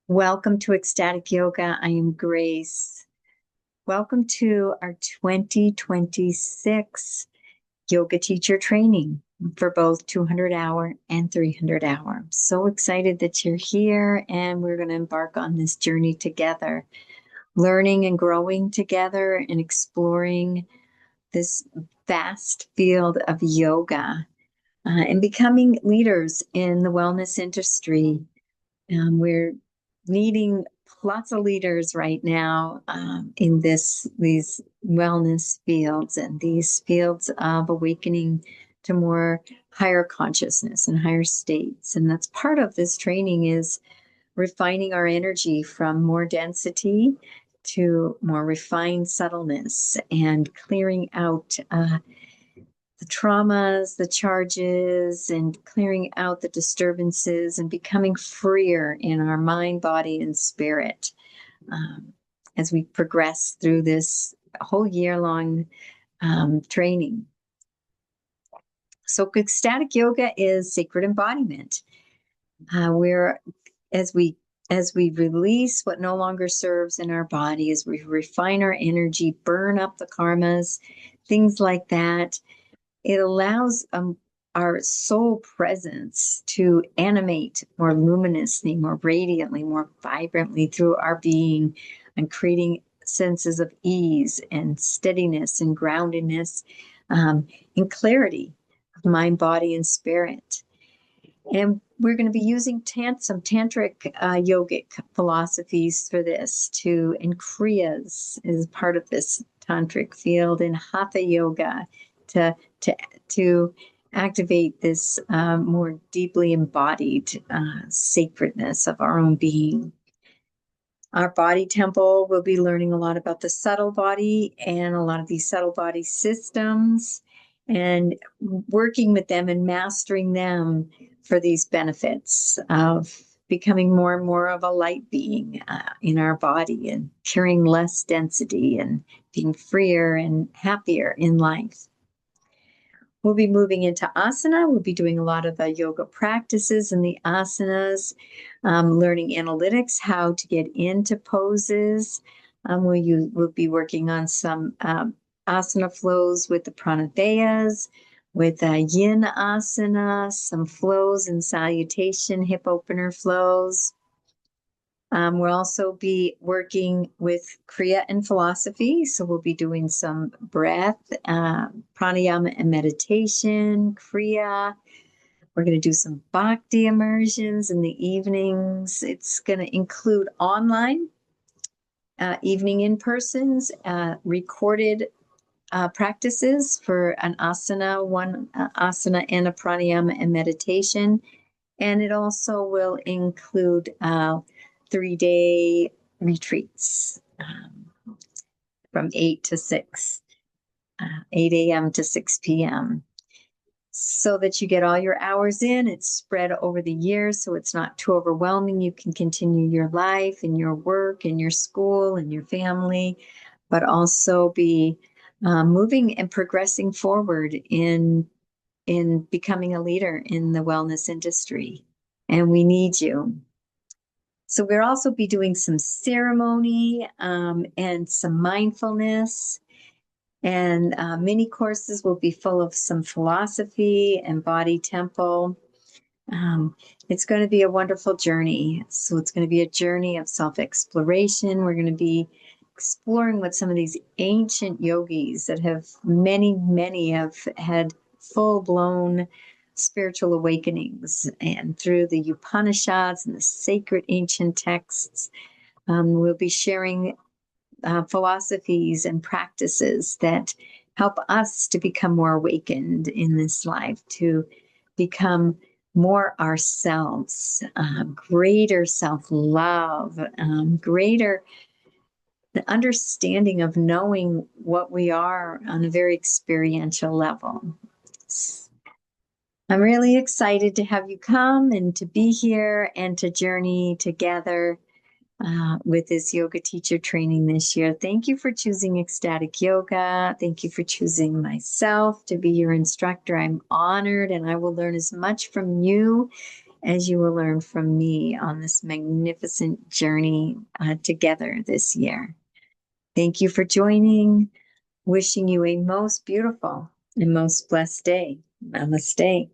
Welcome to Ecstatic Yoga. I am Grace. Welcome to our 2026 Yoga Teacher Training for both 200-hour and 300-hour. I'm so excited that you're here and we're going to embark on this journey together, learning and growing together and exploring this vast field of yoga and becoming leaders in the wellness industry. We're needing lots of leaders right now in these wellness fields and these fields of awakening to more higher consciousness and higher states. And that's part of this training is refining our energy from more density to more refined subtleness and clearing out the traumas, the charges, and clearing out the disturbances and becoming freer in our mind, body, and spirit as we progress through this whole year-long training. So ecstatic yoga is sacred embodiment. Where as we release what no longer serves in our body, as we refine our energy, burn up the karmas, things like that, it allows our soul presence to animate more luminously, more radiantly, more vibrantly through our being and creating senses of ease and steadiness and groundedness and clarity of mind, body, and spirit. And we're going to be using some tantric yogic philosophies for this and kriyas is part of this tantric field, and hatha yoga to to activate this more deeply embodied sacredness of our own being. Our body temple will be learning a lot about the subtle body and a lot of these subtle body systems and working with them and mastering them for these benefits of becoming more and more of a light being in our body and carrying less density and being freer and happier in life. We'll be moving into asana. We'll be doing a lot of the yoga practices in the asanas, learning analytics, how to get into poses. We'll be working on some asana flows with the pranayas, with yin asana, some flows and salutation, hip opener flows. We'll also be working with Kriya and philosophy. So we'll be doing some breath, pranayama and meditation, Kriya. We're going to do some bhakti immersions in the evenings. It's going to include online, evening in-persons, recorded practices for an asana, one asana and a pranayama and meditation. And it also will include 3-day retreats from 8 to 6, 8 a.m. to 6 p.m. so that you get all your hours in. It's spread over the years, so it's not too overwhelming. You can continue your life and your work and your school and your family, but also be moving and progressing forward in becoming a leader in the wellness industry. And we need you. So we'll also be doing some ceremony and some mindfulness. And mini courses will be full of some philosophy and body temple. It's going to be a wonderful journey. So it's going to be a journey of self-exploration. We're going to be exploring what some of these ancient yogis that many have had full-blown spiritual awakenings, and through the Upanishads and the sacred ancient texts, we'll be sharing philosophies and practices that help us to become more awakened in this life, to become more ourselves, greater self-love, greater the understanding of knowing what we are on a very experiential level. I'm really excited to have you come and to be here and to journey together with this yoga teacher training this year. Thank you for choosing Ecstatic Yoga. Thank you for choosing myself to be your instructor. I'm honored, and I will learn as much from you as you will learn from me on this magnificent journey together this year. Thank you for joining. Wishing you a most beautiful and most blessed day. Namaste.